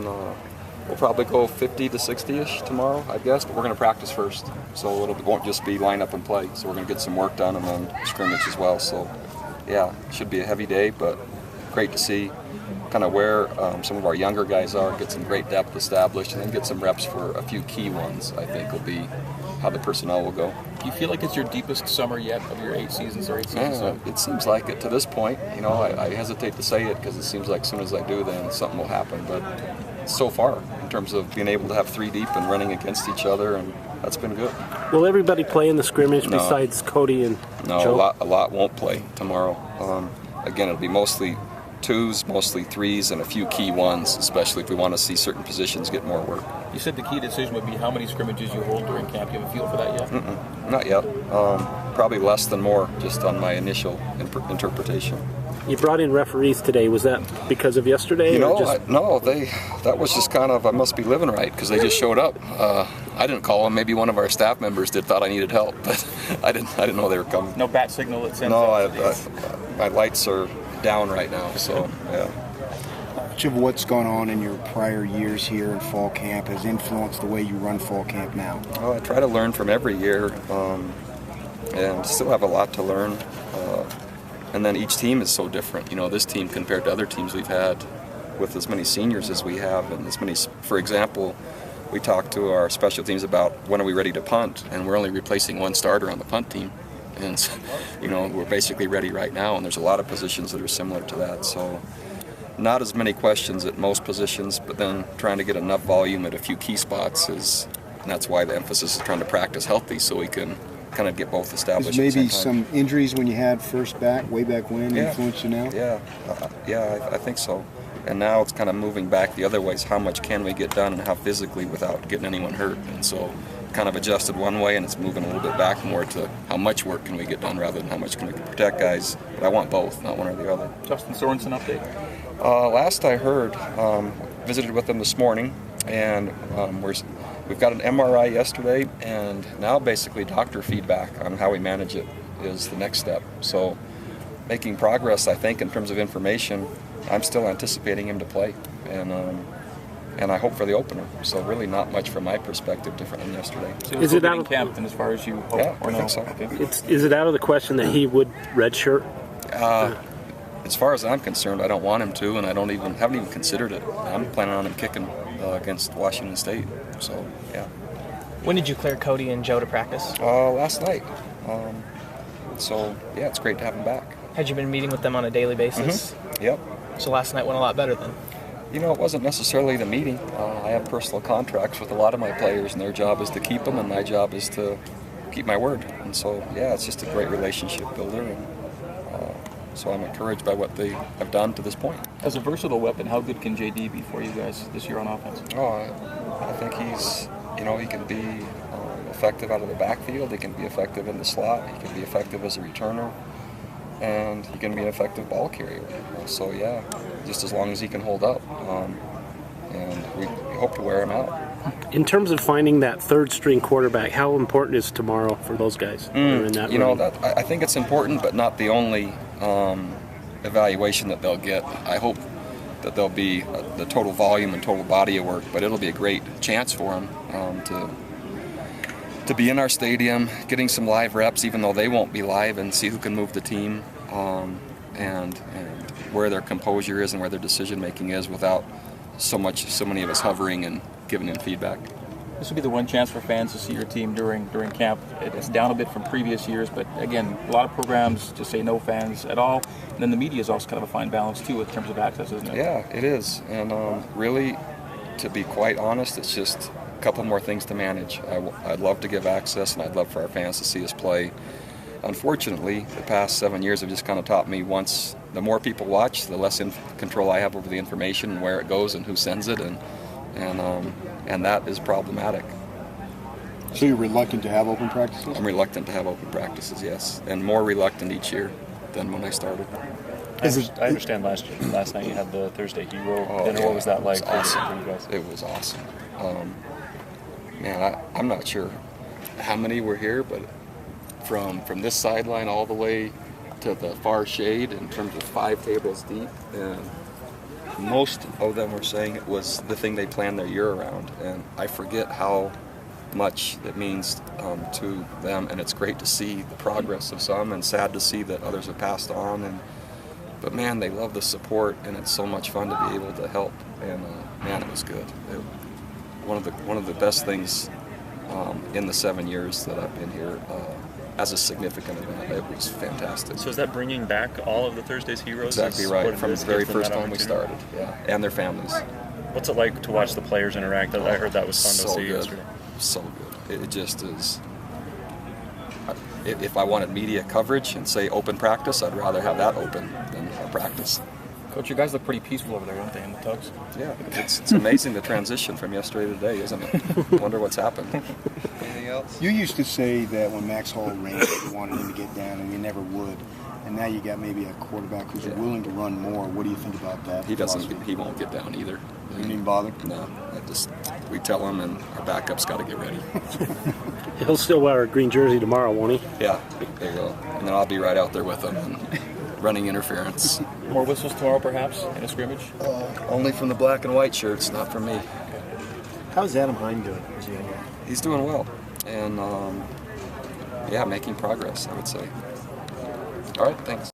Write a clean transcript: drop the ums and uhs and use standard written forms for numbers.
and we'll probably go 50 to 60-ish tomorrow, I guess, but we're going to practice first. So it won't just be line up and play. So we're going to get some work done and then scrimmage as well. So, yeah, it should be a heavy day, but great to see kind of where some of our younger guys are, get some great depth established, and then get some reps for a few key ones, I think, will be how the personnel will go. Do you feel like it's your deepest summer yet of your 8 seasons or 8 seasons? It seems like it to this point. I hesitate to say it because it seems like as soon as I do, then something will happen. But so far, in terms of being able to have 3 deep and running against each other, and that's been good. Will everybody play in the scrimmage besides Cody and Joe? A lot won't play tomorrow. Again, it'll be mostly 2s, mostly 3s, and a few key ones, especially if we want to see certain positions get more work. You said the key decision would be how many scrimmages you hold during camp. Do you have a feel for that yet? Not yet. Probably less than more, just on my initial interpretation. You brought in referees today. Was that because of yesterday? That was just kind of, I must be living right, because they just showed up. I didn't call them. Maybe one of our staff members thought I needed help, but I didn't know they were coming. No bat signal that sends my lights are down right now, so yeah. Much of what's gone on in your prior years here in fall camp has influenced the way you run fall camp now? Well, I try to learn from every year, and still have a lot to learn. And then each team is so different. This team compared to other teams we've had with as many seniors as we have, and as many. For example, we talked to our special teams about when are we ready to punt, and we're only replacing one starter on the punt team. And we're basically ready right now, and there's a lot of positions that are similar to that. So not as many questions at most positions, but then trying to get enough volume at a few key spots and that's why the emphasis is trying to practice healthy so we can kind of get both established. Maybe some injuries when you had first back, way back when, influence you now? Yeah, I think so. And now it's kind of moving back the other way. How much can we get done and how physically without getting anyone hurt? And so kind of adjusted one way, and it's moving a little bit back more to how much work can we get done rather than how much can we protect guys. But I want both, not one or the other. Justin Sorensen update? Last I heard, visited with them this morning, and we've got an MRI yesterday, and now basically doctor feedback on how we manage it is the next step. So making progress, I think, in terms of information. I'm still anticipating him to play, and I hope for the opener. So really not much from my perspective different than yesterday. So is it out of camp and as far as you hope? Yeah, or I no? think so. Okay. Is it out of the question that he would redshirt? As far as I'm concerned, I don't want him to, and haven't even considered it. I'm planning on him kicking against Washington State. So yeah. When did you clear Cody and Joe to practice? Last night. So yeah, it's great to have him back. Had you been meeting with them on a daily basis? Mm-hmm. Yep. So last night went a lot better then? It wasn't necessarily the meeting. I have personal contracts with a lot of my players, and their job is to keep them, and my job is to keep my word. And so, yeah, it's just a great relationship builder, and so I'm encouraged by what they have done to this point. As a versatile weapon, how good can JD be for you guys this year on offense? I think he's, he can be effective out of the backfield. He can be effective in the slot. He can be effective as a returner. And he can be an effective ball carrier. So, yeah, just as long as he can hold up. And we hope to wear him out. In terms of finding that third-string quarterback, how important is tomorrow for those guys? I think it's important, but not the only evaluation that they'll get. I hope that there'll be the total volume and total body of work, but it'll be a great chance for them to be in our stadium, getting some live reps, even though they won't be live, and see who can move the team, and where their composure is and where their decision making is without so many of us hovering and giving them feedback. This will be the one chance for fans to see your team during camp. It's down a bit from previous years, but again, a lot of programs just say no fans at all. And then the media is also kind of a fine balance too in terms of access, isn't it? Yeah, it is. And really, to be quite honest, it's just a couple more things to manage. I'd love to give access, and I'd love for our fans to see us play. Unfortunately, the past 7 years have just kind of taught me the more people watch, the less control I have over the information and where it goes and who sends it, and that is problematic. So you're reluctant to have open practices? I'm reluctant to have open practices, yes, and more reluctant each year than when I started. I understand last night you had the Thursday Hero dinner. Yeah, what was that like for awesome. you guys? It was awesome. I'm not sure how many were here, but from this sideline all the way to the far shade in terms of 5 tables deep, and most of them were saying it was the thing they planned their year around, and I forget how much it means to them, and it's great to see the progress of some and sad to see that others have passed on. But man, they love the support, and it's so much fun to be able to help, and man, it was good. One of the best things in the 7 years that I've been here as a significant event. It was fantastic. So is that bringing back all of the Thursday's heroes? Exactly right, from the very first time we started, yeah, and their families. What's it like to watch the players interact? I heard that was fun to see yesterday. So good. It just is. If I wanted media coverage and say open practice, I'd rather have that open than a practice. Coach, you guys look pretty peaceful over there, don't they, in the tugs? Yeah, it's amazing the transition from yesterday to today, isn't it? Wonder what's happened. Anything else? You used to say that when Max Hall ran, you wanted him to get down, and you never would. And now you got maybe a quarterback who's willing to run more. What do you think about that? He doesn't. He won't get down either. You didn't even bother? No. We tell him, and our backup's got to get ready. He'll still wear a green jersey tomorrow, won't he? Yeah, they will. And then I'll be right out there with him and running interference. More whistles tomorrow, perhaps, in a scrimmage? Only from the black and white shirts, not from me. How's Adam Hine doing? He's doing well, and yeah, making progress, I would say. All right, thanks.